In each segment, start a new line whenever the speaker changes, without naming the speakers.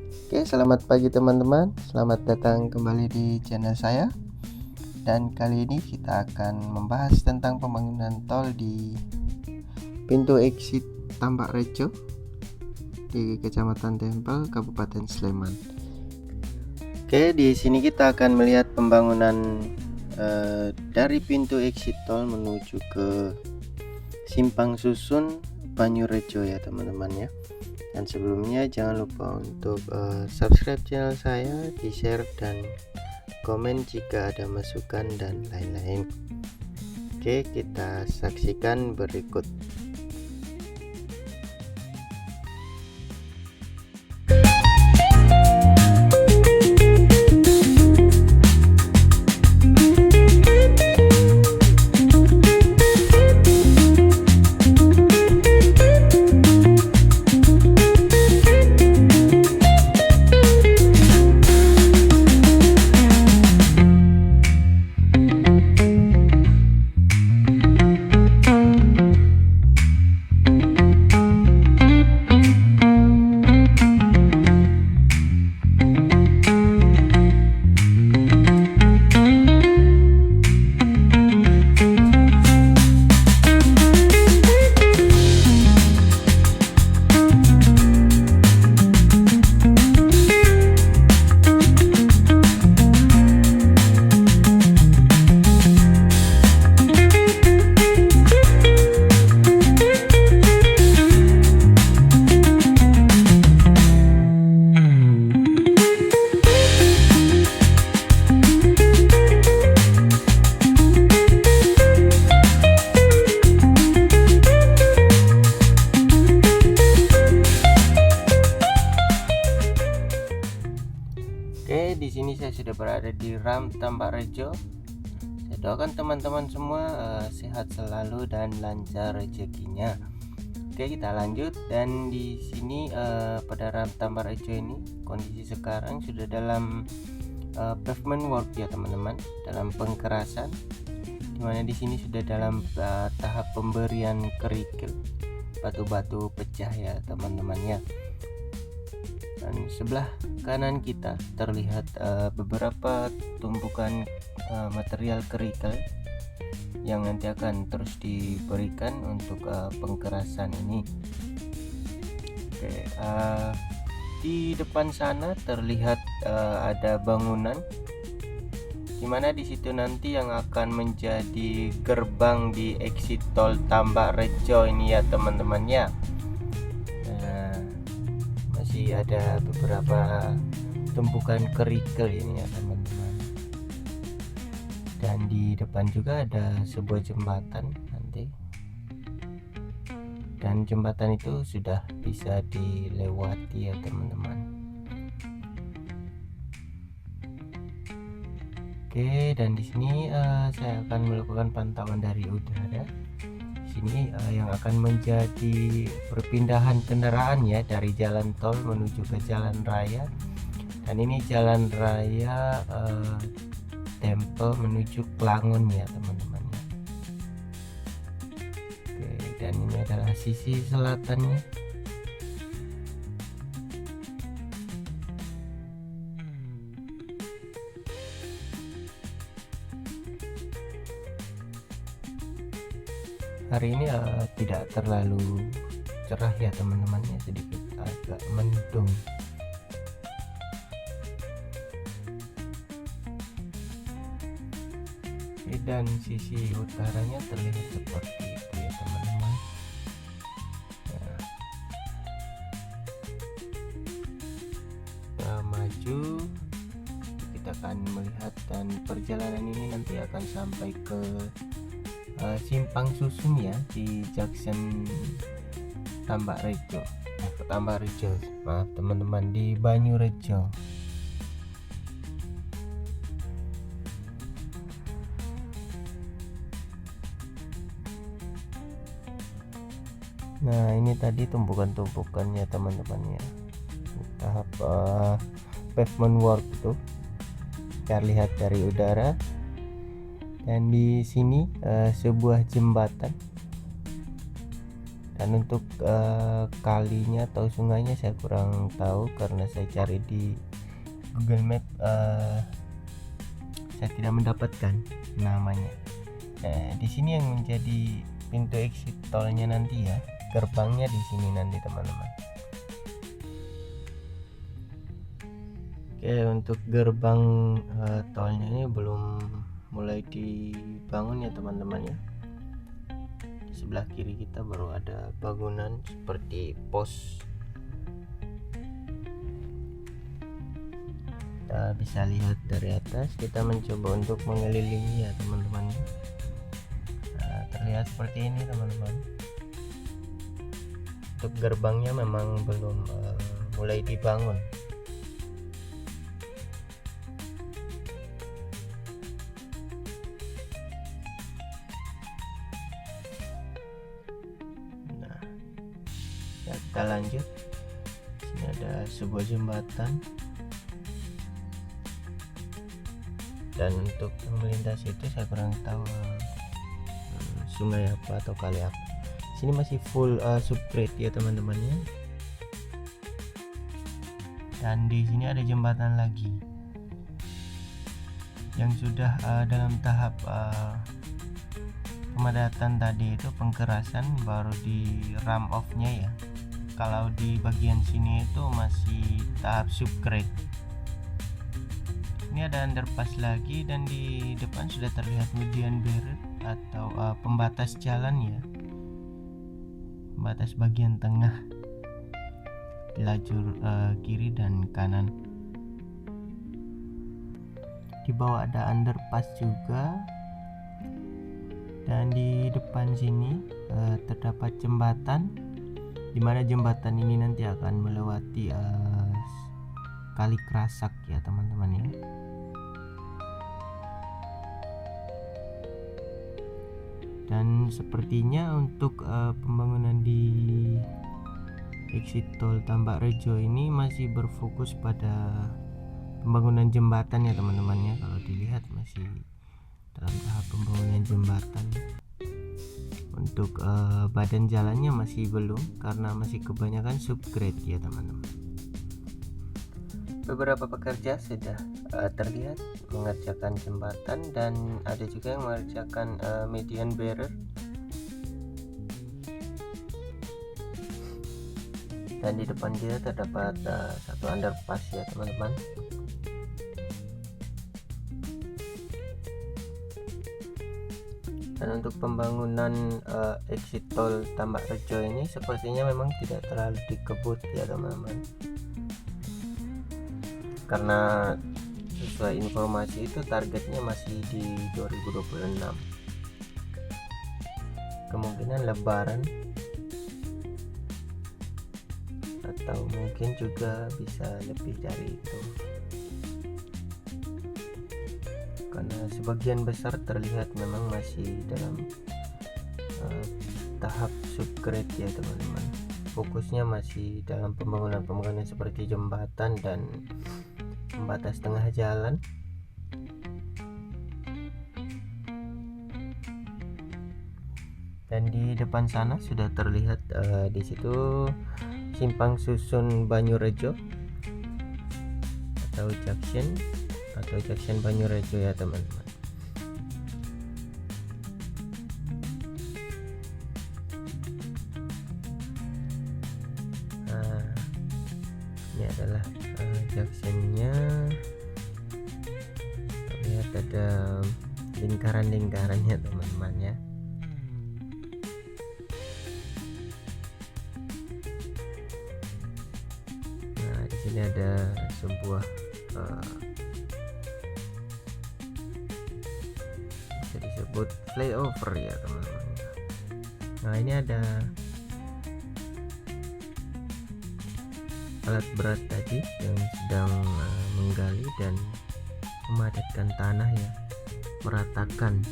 Oke, selamat pagi teman-teman. Selamat datang kembali di channel saya. Dan kali ini kita akan membahas tentang pembangunan tol di pintu exit Tambak Rejo di Kecamatan Tempel, Kabupaten Sleman. Oke, di sini kita akan melihat pembangunan dari pintu exit tol menuju ke Simpang Susun Banyurejo ya teman-teman ya. Dan sebelumnya jangan lupa untuk subscribe channel saya, di share dan komen jika ada masukan dan lain-lain. Oke, kita saksikan berikut. Oke, di sini saya sudah berada di Ram Tambak Rejo. Saya doakan teman-teman semua sehat selalu dan lancar rezekinya. Oke, kita lanjut. Dan di sini pada Ram Tambak Rejo ini kondisi sekarang sudah dalam pavement work ya teman-teman, dalam pengkerasan. Dimana di sini sudah dalam tahap pemberian kerikil, batu-batu pecah ya teman-teman ya. Dan sebelah kanan kita terlihat beberapa tumpukan material kerikil yang nanti akan terus diberikan untuk pengkerasan ini. Oke, di depan sana terlihat ada bangunan, dimana di situ nanti yang akan menjadi gerbang di exit tol Tambak Rejo ini ya teman-teman ya. Ada beberapa tumpukan kerikil ini ya teman-teman. Dan di depan juga ada sebuah jembatan nanti. Dan jembatan itu sudah bisa dilewati ya teman-teman. Oke, dan di sini saya akan melakukan pantauan dari udara. Ini yang akan menjadi perpindahan kendaraan ya dari jalan tol menuju ke jalan raya. Dan ini jalan raya Tempel menuju Klangon ya teman-teman. Oke, dan ini adalah sisi selatannya. Hari ini tidak terlalu cerah ya teman-teman ya, sedikit agak mendung. Dan sisi utaranya terlihat seperti itu ya teman-teman. Maju kita akan melihat, dan perjalanan ini nanti akan sampai ke Simpang Susun ya, di Junction Tambak Rejo, maaf teman-teman, di Banyurejo. Nah, ini tadi tumpukan-tumpukannya teman-teman ya, tahap pavement work itu terlihat dari udara. Dan di sini sebuah jembatan Dan untuk kalinya atau sungainya saya kurang tahu karena saya cari di Google Map, saya tidak mendapatkan namanya. Di sini yang menjadi pintu exit tolnya nanti ya, gerbangnya di sini nanti teman-teman. Oke, untuk gerbang tolnya ini belum mulai dibangun ya teman-teman ya. Di sebelah kiri kita baru ada bangunan seperti pos. Kita bisa lihat dari atas, kita mencoba untuk mengelilingi ya teman-teman. Terlihat seperti ini teman-teman. Untuk gerbangnya memang belum mulai dibangun. Nah, ya, kita lanjut. Sini ada sebuah jembatan. Dan untuk yang melintasi itu saya kurang tahu sungai apa atau kali apa. Sini masih full subgrade ya teman-teman ya. Dan di sini ada jembatan lagi yang sudah dalam tahap pemadatan tadi itu pengkerasan, baru di ram off nya ya. Kalau di bagian sini itu masih tahap subgrade. Ini ada underpass lagi dan di depan sudah terlihat median barrier atau pembatas jalan ya, pembatas bagian tengah di lajur kiri dan kanan. Di bawah ada underpass juga, dan di depan sini terdapat jembatan, di mana jembatan ini nanti akan melewati Kali Kerasak ya teman-teman ya. Dan sepertinya untuk pembangunan di exit tol Tambak Rejo ini masih berfokus pada pembangunan jembatan ya teman-teman ya. Kalau dilihat masih dalam tahap pembangunan jembatan. Untuk badan jalannya masih belum, karena masih kebanyakan subgrade ya teman-teman. Beberapa pekerja sudah terlihat mengerjakan jembatan, dan ada juga yang mengerjakan median barrier. Dan di depan dia terdapat satu underpass ya teman-teman. Dan untuk pembangunan exit tol Tambak Rejo ini sepertinya memang tidak terlalu dikebut ya teman-teman, karena sesuai informasi itu targetnya masih di 2026, kemungkinan lebaran atau mungkin juga bisa lebih dari itu, karena sebagian besar terlihat memang masih dalam tahap subgrade ya teman-teman. Fokusnya masih dalam pembangunan seperti jembatan dan pembatas tengah jalan. Dan di depan sana sudah terlihat di situ simpang susun Banyurejo atau junction Banyurejo ya teman-teman. Nah, ini adalah junctionnya. Terlihat ada lingkaran-lingkarannya teman-teman ya. Nah, di sini ada sebuah bisa disebut flyover ya teman-teman. Nah, ini ada alat berat tadi yang sedang menggali dan memadatkan tanah ya, meratakan.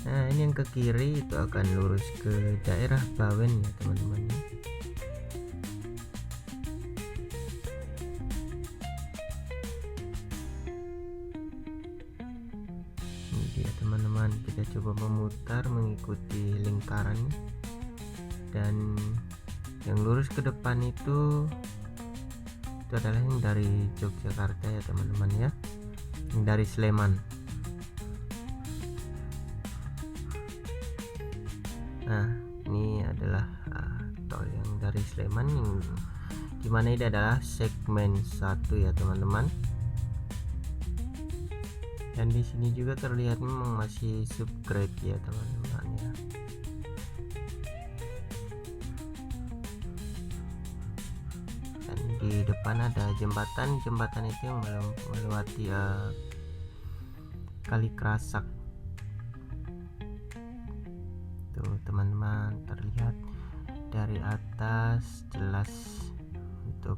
Nah, ini yang ke kiri itu akan lurus ke daerah Bawen ya teman-teman. Ini dia teman-teman teman-teman, kita coba memutar mengikuti lingkaran, dan yang lurus ke depan itu adalah yang dari Yogyakarta ya teman-teman ya, yang dari Sleman. Nah, ini adalah tol yang dari Sleman, yang dimana ini adalah segmen 1 ya teman-teman. Dan di sini juga terlihat memang masih subgrade ya teman-teman ya. Dan di depan ada jembatan itu yang melewati Kali Kerasak. Tuh teman-teman, terlihat dari atas jelas untuk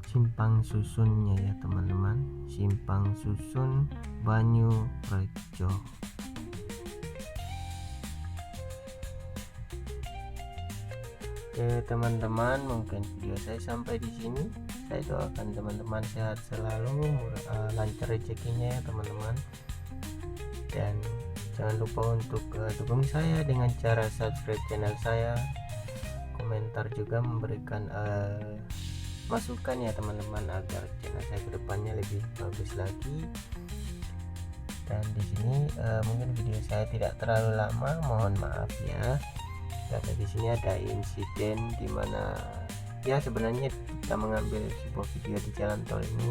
simpang susunnya ya teman-teman, simpang susun Banyurejo. Oke teman-teman, mungkin video saya sampai di sini. Saya doakan teman-teman sehat selalu, lancar rezekinya ya teman-teman. Dan jangan lupa untuk dukung saya dengan cara subscribe channel saya, komentar juga, memberikan masukan ya teman-teman agar channel saya kedepannya lebih bagus lagi. Dan di sini mungkin video saya tidak terlalu lama, mohon maaf ya, karena di sini ada insiden dimana ya sebenarnya kita mengambil sebuah video di jalan tol ini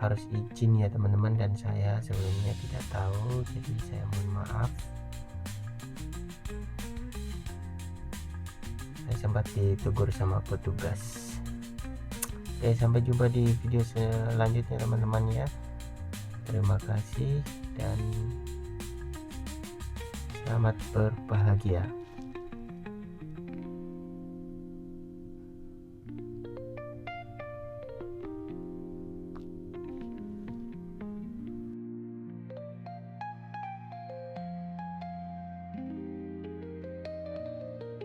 harus izin ya teman-teman, dan saya sebelumnya tidak tahu, jadi saya mohon maaf. Saya sempat ditegur sama petugas. Oke, sampai jumpa di video selanjutnya teman-teman ya. Terima kasih dan selamat berbahagia.